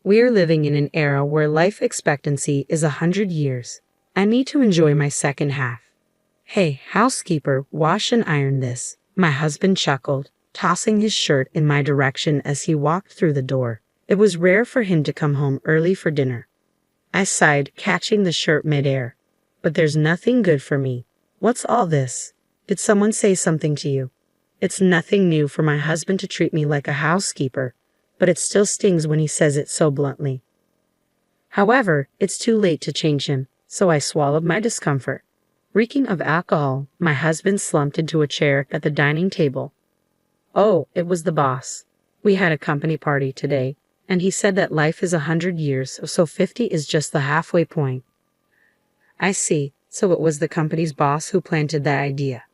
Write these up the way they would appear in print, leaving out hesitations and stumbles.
We are living in an era where life expectancy is 100 years. I need to enjoy my second half. Hey, housekeeper, wash and iron this. My husband chuckled, tossing his shirt in my direction as he walked through the door. It was rare for him to come home early for dinner. I sighed, catching the shirt midair. But there's nothing good for me. What's all this? Did someone say something to you? It's nothing new for my husband to treat me like a housekeeper, but it still stings when he says it so bluntly. However, it's too late to change him, so I swallowed my discomfort. Reeking of alcohol, my husband slumped into a chair at the dining table. Oh, it was the boss. We had a company party today, and he said that life is 100 years, so 50 is just the halfway point. I see, so it was the company's boss who planted that idea.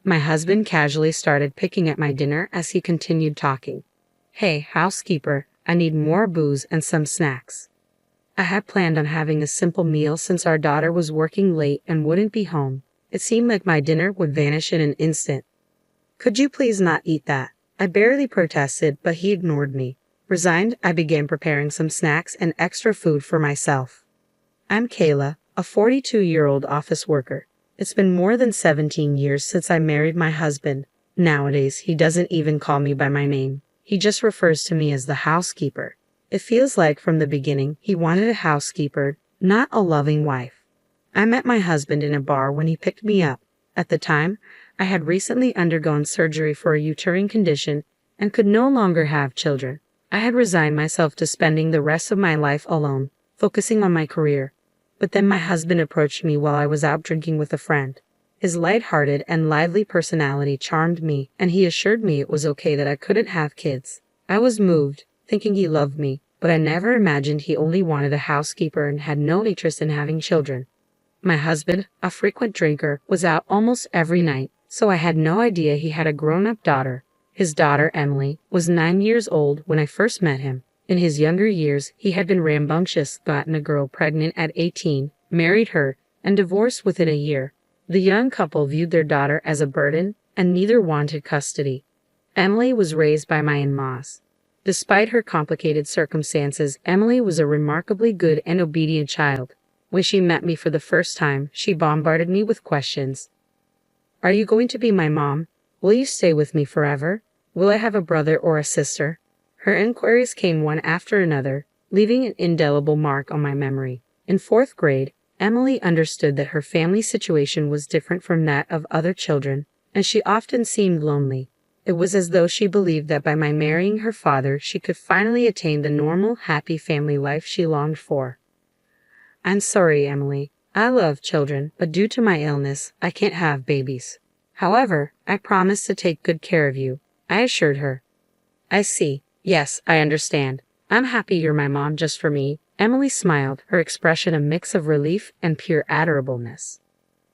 My husband casually started picking at my dinner as he continued talking. Hey, housekeeper, I need more booze and some snacks. I had planned on having a simple meal since our daughter was working late and wouldn't be home. It seemed like my dinner would vanish in an instant. Could you please not eat that? I barely protested, but he ignored me. Resigned, I began preparing some snacks and extra food for myself. I'm Kayla, a 42-year-old office worker. It's been more than 17 years since I married my husband. Nowadays, he doesn't even call me by my name. He just refers to me as the housekeeper. It feels like from the beginning he wanted a housekeeper, not a loving wife. I met my husband in a bar when he picked me up. At the time, I had recently undergone surgery for a uterine condition and could no longer have children. I had resigned myself to spending the rest of my life alone, focusing on my career. But then my husband approached me while I was out drinking with a friend. His light-hearted and lively personality charmed me, and he assured me it was okay that I couldn't have kids. I was moved, thinking he loved me, but I never imagined he only wanted a housekeeper and had no interest in having children. My husband, a frequent drinker, was out almost every night, so I had no idea he had a grown-up daughter. His daughter, Emily, was 9 years old when I first met him. In his younger years, he had been rambunctious, gotten a girl pregnant at 18, married her, and divorced within a year. The young couple viewed their daughter as a burden, and neither wanted custody. Emily was raised by my in-laws. Despite her complicated circumstances, Emily was a remarkably good and obedient child. When she met me for the first time, she bombarded me with questions. Are you going to be my mom? Will you stay with me forever? Will I have a brother or a sister? Her inquiries came one after another, leaving an indelible mark on my memory. In 4th grade, Emily understood that her family situation was different from that of other children, and she often seemed lonely. It was as though she believed that by my marrying her father, she could finally attain the normal, happy family life she longed for. I'm sorry, Emily. I love children, but due to my illness, I can't have babies. However, I promise to take good care of you, I assured her. I see. Yes, I understand. I'm happy you're my mom just for me. Emily smiled, her expression a mix of relief and pure adorableness.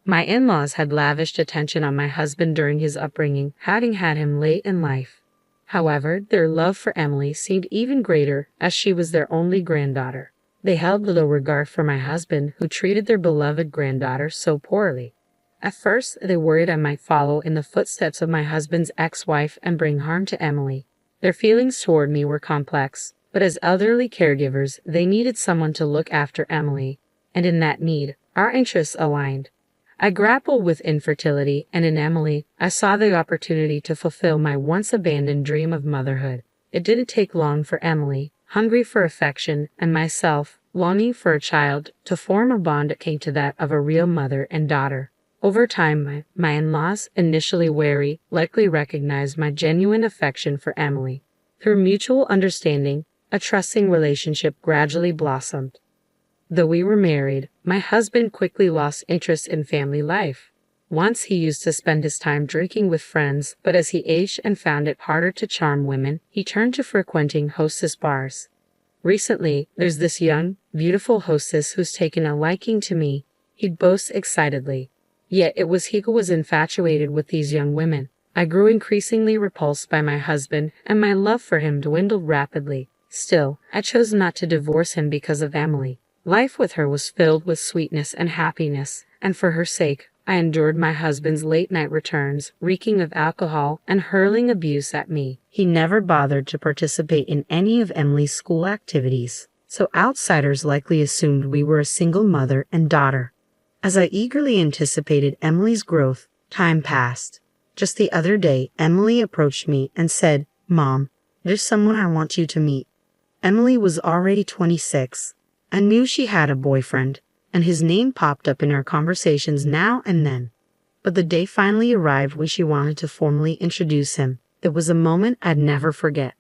My in-laws had lavished attention on my husband during his upbringing, having had him late in life. However, their love for Emily seemed even greater as she was their only granddaughter. They held little regard for my husband, who treated their beloved granddaughter so poorly. At first, they worried I might follow in the footsteps of my husband's ex-wife and bring harm to Emily. Their feelings toward me were complex, but as elderly caregivers, they needed someone to look after Emily, and in that need, our interests aligned. I grappled with infertility, and in Emily, I saw the opportunity to fulfill my once-abandoned dream of motherhood. It didn't take long for Emily, hungry for affection, and myself, longing for a child, to form a bond akin to that of a real mother and daughter. Over time, my in-laws, initially wary, likely recognized my genuine affection for Emily. Through mutual understanding, a trusting relationship gradually blossomed. Though we were married, my husband quickly lost interest in family life. Once he used to spend his time drinking with friends, but as he aged and found it harder to charm women, he turned to frequenting hostess bars. Recently, there's this young, beautiful hostess who's taken a liking to me, he'd boast excitedly. Yet it was he who was infatuated with these young women. I grew increasingly repulsed by my husband, and my love for him dwindled rapidly. Still, I chose not to divorce him because of Emily. Life with her was filled with sweetness and happiness, and for her sake, I endured my husband's late-night returns, reeking of alcohol and hurling abuse at me. He never bothered to participate in any of Emily's school activities, so outsiders likely assumed we were a single mother and daughter. As I eagerly anticipated Emily's growth, time passed. Just the other day, Emily approached me and said, "Mom, there's someone I want you to meet." Emily was already 26. I knew she had a boyfriend, and his name popped up in our conversations now and then. But the day finally arrived when she wanted to formally introduce him. It was a moment I'd never forget.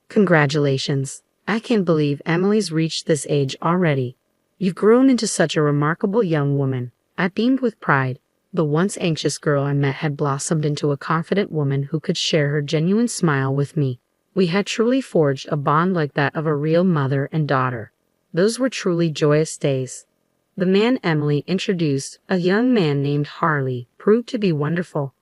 "Congratulations. I can't believe Emily's reached this age already. You've grown into such a remarkable young woman." I beamed with pride. The once anxious girl I met had blossomed into a confident woman who could share her genuine smile with me. We had truly forged a bond like that of a real mother and daughter. Those were truly joyous days. The man Emily introduced, a young man named Harley, proved to be wonderful.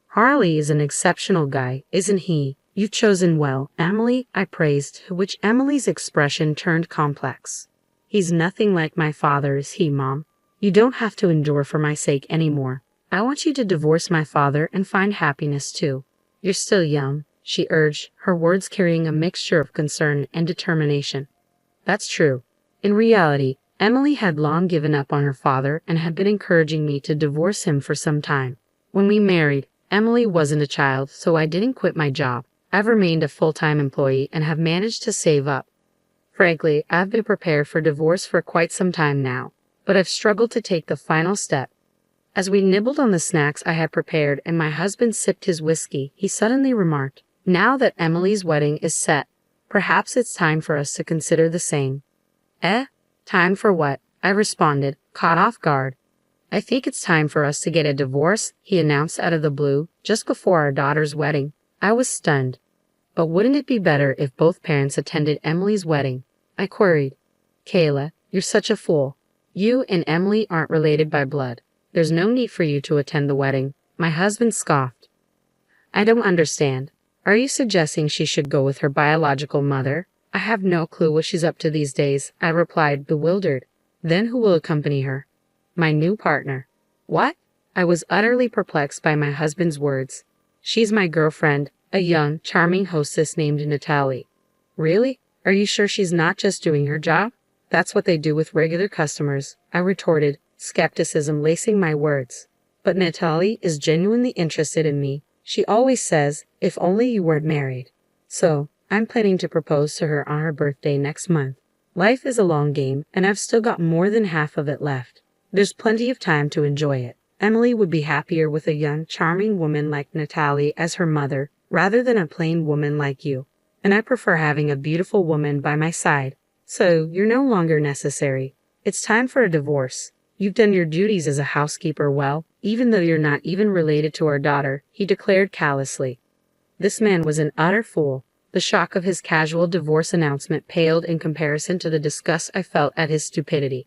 "Harley is an exceptional guy, isn't he? You've chosen well, Emily," I praised, to which Emily's expression turned complex. "He's nothing like my father, is he, Mom? You don't have to endure for my sake anymore. I want you to divorce my father and find happiness too. You're still young," she urged, her words carrying a mixture of concern and determination. That's true. In reality, Emily had long given up on her father and had been encouraging me to divorce him for some time. When we married, Emily wasn't a child, so I didn't quit my job. I've remained a full-time employee and have managed to save up. Frankly, I've been prepared for divorce for quite some time now, but I've struggled to take the final step. As we nibbled on the snacks I had prepared and my husband sipped his whiskey, he suddenly remarked, "Now that Emily's wedding is set, perhaps it's time for us to consider the same." "Eh? Time for what?" I responded, caught off guard. "I think it's time for us to get a divorce," he announced out of the blue, just before our daughter's wedding. I was stunned. "But wouldn't it be better if both parents attended Emily's wedding?" I queried. "Kayla, you're such a fool. You and Emily aren't related by blood. There's no need for you to attend the wedding," my husband scoffed. "I don't understand. Are you suggesting she should go with her biological mother? I have no clue what she's up to these days," I replied, bewildered. "Then who will accompany her?" "My new partner." "What?" I was utterly perplexed by my husband's words. "She's my girlfriend, a young, charming hostess named Natalie." "Really? Are you sure she's not just doing her job?" "That's what they do with regular customers," I retorted, skepticism lacing my words. "But Natalie is genuinely interested in me. She always says, 'If only you weren't married.' So, I'm planning to propose to her on her birthday next month. Life is a long game, and I've still got more than half of it left. There's plenty of time to enjoy it. Emily would be happier with a young, charming woman like Natalie as her mother, rather than a plain woman like you. And I prefer having a beautiful woman by my side. So, you're no longer necessary. It's time for a divorce. You've done your duties as a housekeeper well, even though you're not even related to our daughter," he declared callously. This man was an utter fool. The shock of his casual divorce announcement paled in comparison to the disgust I felt at his stupidity.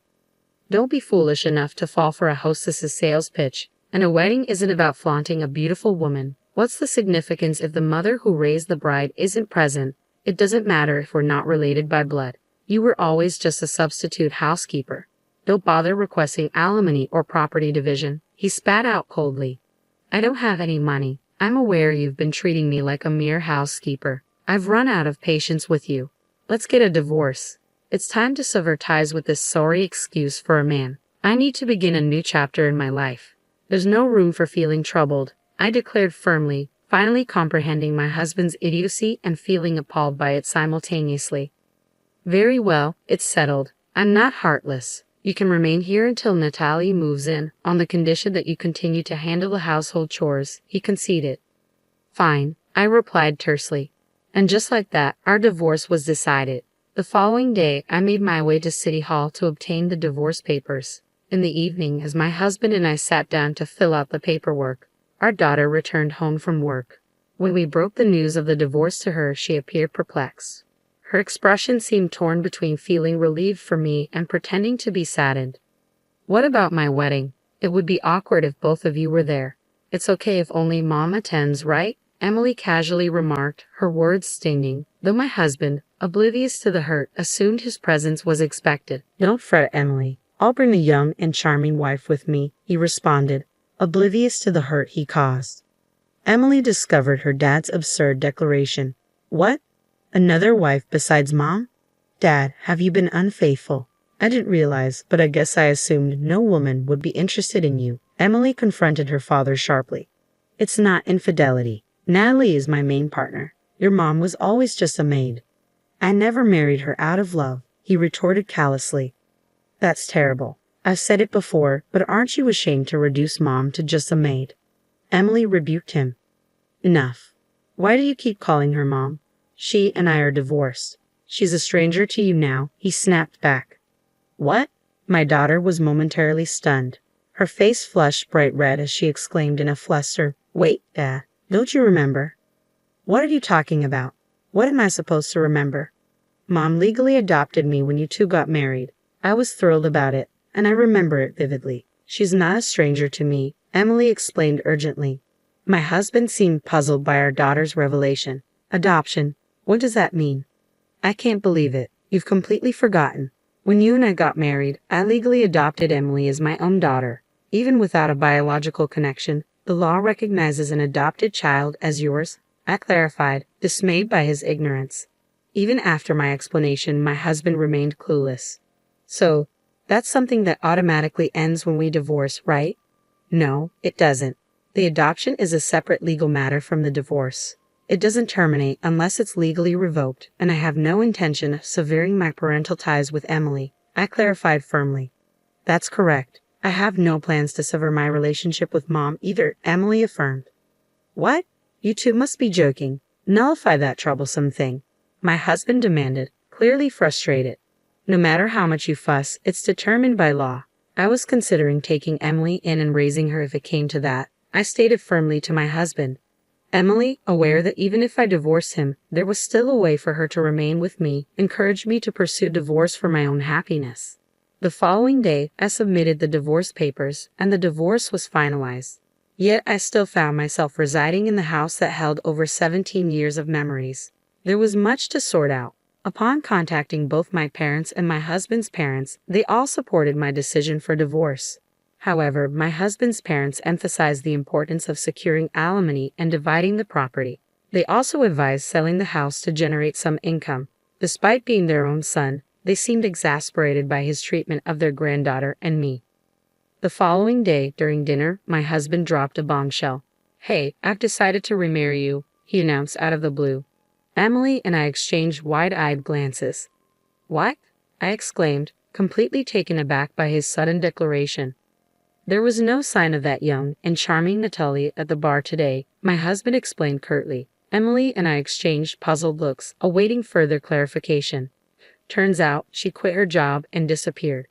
Don't be foolish enough to fall for a hostess's sales pitch, and a wedding isn't about flaunting a beautiful woman. What's the significance if the mother who raised the bride isn't present? It doesn't matter if we're not related by blood. You were always just a substitute housekeeper. Don't bother requesting alimony or property division, he spat out coldly. "I don't have any money. I'm aware you've been treating me like a mere housekeeper. I've run out of patience with you. Let's get a divorce. It's time to sever ties with this sorry excuse for a man. I need to begin a new chapter in my life. There's no room for feeling troubled," I declared firmly, finally comprehending my husband's idiocy and feeling appalled by it simultaneously. "Very well, it's settled. I'm not heartless. You can remain here until Natalie moves in, on the condition that you continue to handle the household chores," he conceded. "Fine," I replied tersely. And just like that, our divorce was decided. The following day, I made my way to City Hall to obtain the divorce papers. In the evening, as my husband and I sat down to fill out the paperwork, our daughter returned home from work. When we broke the news of the divorce to her, she appeared perplexed. Her expression seemed torn between feeling relieved for me and pretending to be saddened. "What about my wedding? It would be awkward if both of you were there." "It's okay if only Mom attends, right?" Emily casually remarked, her words stinging, though my husband, oblivious to the hurt, assumed his presence was expected. "Don't fret, Emily. I'll bring the young and charming wife with me," he responded, oblivious to the hurt he caused. Emily discovered her dad's absurd declaration. What? Another wife besides Mom? Dad, have you been unfaithful? I didn't realize, but I guess I assumed no woman would be interested in you. Emily confronted her father sharply. It's not infidelity. Natalie is my main partner. Your mom was always just a maid. I never married her out of love, he retorted callously. That's terrible. I've said it before, but aren't you ashamed to reduce Mom to just a maid? Emily rebuked him. Enough. Why do you keep calling her Mom? She and I are divorced. She's a stranger to you now, he snapped back. What? My daughter was momentarily stunned. Her face flushed bright red as she exclaimed in a fluster, Wait, Dad, don't you remember? What are you talking about? What am I supposed to remember? Mom legally adopted me when you two got married. I was thrilled about it, and I remember it vividly. She's not a stranger to me, Emily explained urgently. My husband seemed puzzled by our daughter's revelation. Adoption? What does that mean? I can't believe it. You've completely forgotten. When you and I got married, I legally adopted Emily as my own daughter. Even without a biological connection, the law recognizes an adopted child as yours, I clarified, dismayed by his ignorance. Even after my explanation, my husband remained clueless. So, that's something that automatically ends when we divorce, right? No, it doesn't. The adoption is a separate legal matter from the divorce. It doesn't terminate unless it's legally revoked, and I have no intention of severing my parental ties with Emily, I clarified firmly. That's correct. I have no plans to sever my relationship with Mom either, Emily affirmed. What? You two must be joking. Nullify that troublesome thing, my husband demanded, clearly frustrated. No matter how much you fuss, it's determined by law. I was considering taking Emily in and raising her if it came to that, I stated firmly to my husband. Emily, aware that even if I divorced him, there was still a way for her to remain with me, encouraged me to pursue divorce for my own happiness. The following day, I submitted the divorce papers, and the divorce was finalized. Yet I still found myself residing in the house that held over 17 years of memories. There was much to sort out. Upon contacting both my parents and my husband's parents, they all supported my decision for divorce. However, my husband's parents emphasized the importance of securing alimony and dividing the property. They also advised selling the house to generate some income. Despite being their own son, they seemed exasperated by his treatment of their granddaughter and me. The following day, during dinner, my husband dropped a bombshell. Hey, I've decided to remarry you, he announced out of the blue. Emily and I exchanged wide-eyed glances. What? I exclaimed, completely taken aback by his sudden declaration. There was no sign of that young and charming Natalie at the bar today, my husband explained curtly. Emily and I exchanged puzzled looks, awaiting further clarification. Turns out, she quit her job and disappeared.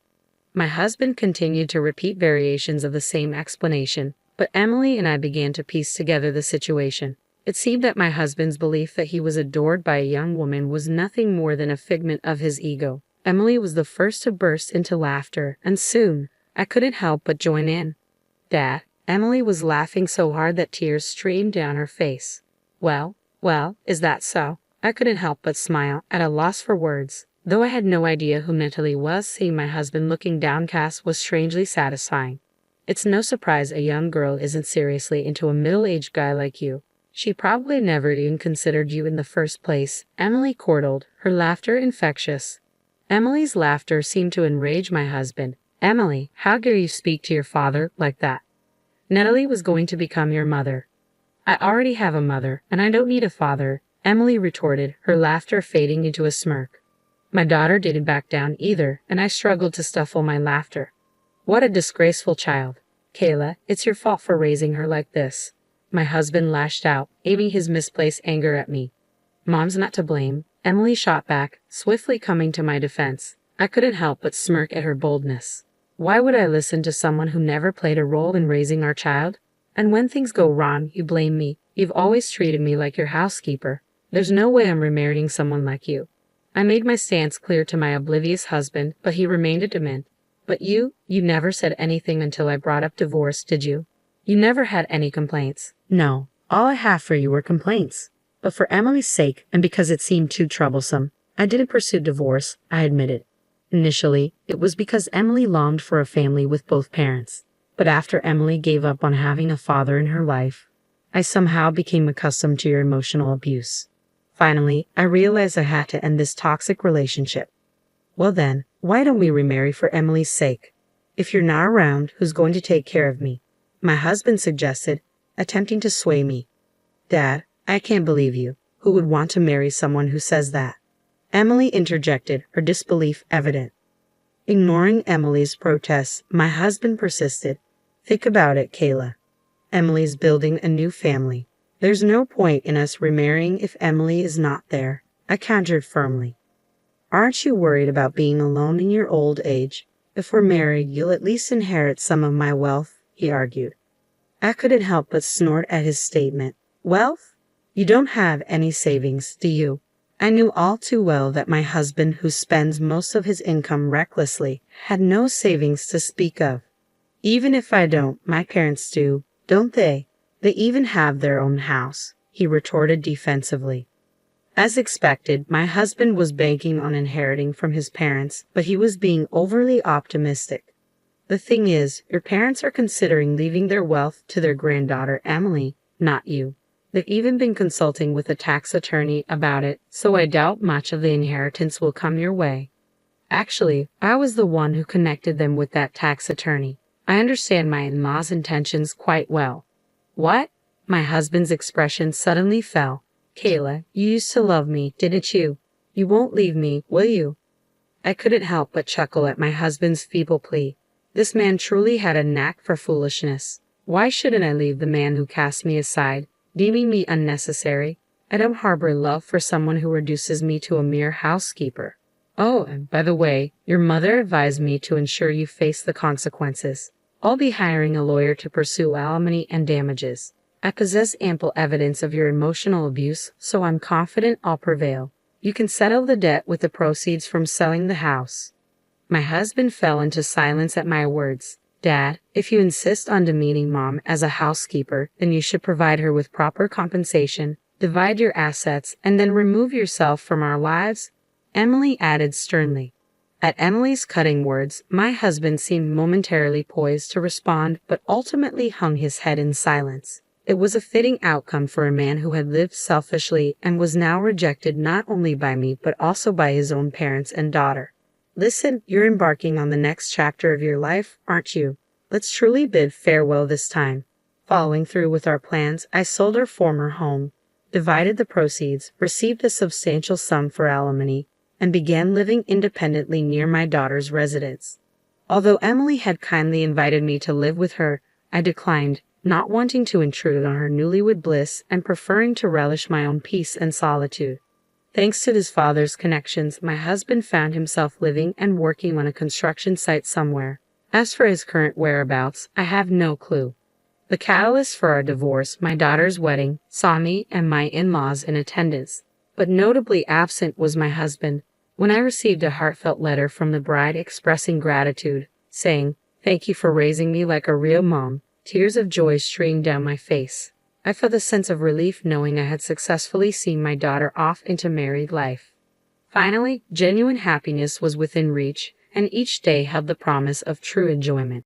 My husband continued to repeat variations of the same explanation, but Emily and I began to piece together the situation. It seemed that my husband's belief that he was adored by a young woman was nothing more than a figment of his ego. Emily was the first to burst into laughter, and soon, I couldn't help but join in. Dad, Emily was laughing so hard that tears streamed down her face. Well, is that so? I couldn't help but smile, at a loss for words. Though I had no idea who Natalie was, seeing my husband looking downcast was strangely satisfying. It's no surprise a young girl isn't seriously into a middle-aged guy like you. She probably never even considered you in the first place, Emily chortled, her laughter infectious. Emily's laughter seemed to enrage my husband. Emily, how dare you speak to your father like that? Natalie was going to become your mother. I already have a mother, and I don't need a father, Emily retorted, her laughter fading into a smirk. My daughter didn't back down either, and I struggled to stifle my laughter. What a disgraceful child. Kayla, it's your fault for raising her like this. My husband lashed out, aiming his misplaced anger at me. Mom's not to blame, Emily shot back, swiftly coming to my defense. I couldn't help but smirk at her boldness. Why would I listen to someone who never played a role in raising our child? And when things go wrong, you blame me. You've always treated me like your housekeeper. There's no way I'm remarrying someone like you. I made my stance clear to my oblivious husband, but he remained adamant. But you never said anything until I brought up divorce, did you? You never had any complaints. No, all I have for you were complaints. But for Emily's sake, and because it seemed too troublesome, I didn't pursue divorce, I admitted. Initially, it was because Emily longed for a family with both parents. But after Emily gave up on having a father in her life, I somehow became accustomed to your emotional abuse. Finally, I realized I had to end this toxic relationship. Well then, why don't we remarry for Emily's sake? If you're not around, who's going to take care of me? My husband suggested, attempting to sway me. Dad, I can't believe you. Who would want to marry someone who says that? Emily interjected, her disbelief evident. Ignoring Emily's protests, my husband persisted. Think about it, Kayla. Emily's building a new family. There's no point in us remarrying if Emily is not there, I countered firmly. Aren't you worried about being alone in your old age? If we're married, you'll at least inherit some of my wealth, he argued. I couldn't help but snort at his statement. Wealth? You don't have any savings, do you? I knew all too well that my husband, who spends most of his income recklessly, had no savings to speak of. Even if I don't, my parents do, don't they? They even have their own house, he retorted defensively. As expected, my husband was banking on inheriting from his parents, but he was being overly optimistic. The thing is, your parents are considering leaving their wealth to their granddaughter Emily, not you. They've even been consulting with a tax attorney about it, so I doubt much of the inheritance will come your way. Actually, I was the one who connected them with that tax attorney. I understand my in-laws' intentions quite well. What? My husband's expression suddenly fell. Kayla, you used to love me, didn't you? You won't leave me, will you? I couldn't help but chuckle at my husband's feeble plea. This man truly had a knack for foolishness. Why shouldn't I leave the man who cast me aside, deeming me unnecessary? I don't harbor love for someone who reduces me to a mere housekeeper. Oh, and by the way, your mother advised me to ensure you face the consequences. I'll be hiring a lawyer to pursue alimony and damages. I possess ample evidence of your emotional abuse, so I'm confident I'll prevail. You can settle the debt with the proceeds from selling the house. My husband fell into silence at my words. Dad, if you insist on demeaning Mom as a housekeeper, then you should provide her with proper compensation, divide your assets, and then remove yourself from our lives, Emily added sternly. At Emily's cutting words, my husband seemed momentarily poised to respond, but ultimately hung his head in silence. It was a fitting outcome for a man who had lived selfishly and was now rejected not only by me but also by his own parents and daughter. Listen, you're embarking on the next chapter of your life, aren't you? Let's truly bid farewell this time. Following through with our plans, I sold our former home, divided the proceeds, received a substantial sum for alimony, and began living independently near my daughter's residence. Although Emily had kindly invited me to live with her, I declined, not wanting to intrude on her newlywed bliss and preferring to relish my own peace and solitude. Thanks to his father's connections, my husband found himself living and working on a construction site somewhere. As for his current whereabouts, I have no clue. The catalyst for our divorce, my daughter's wedding, saw me and my in-laws in attendance, but notably absent was my husband. When I received a heartfelt letter from the bride expressing gratitude, saying, "Thank you for raising me like a real mom," tears of joy streamed down my face. I felt a sense of relief knowing I had successfully seen my daughter off into married life. Finally, genuine happiness was within reach, and each day held the promise of true enjoyment.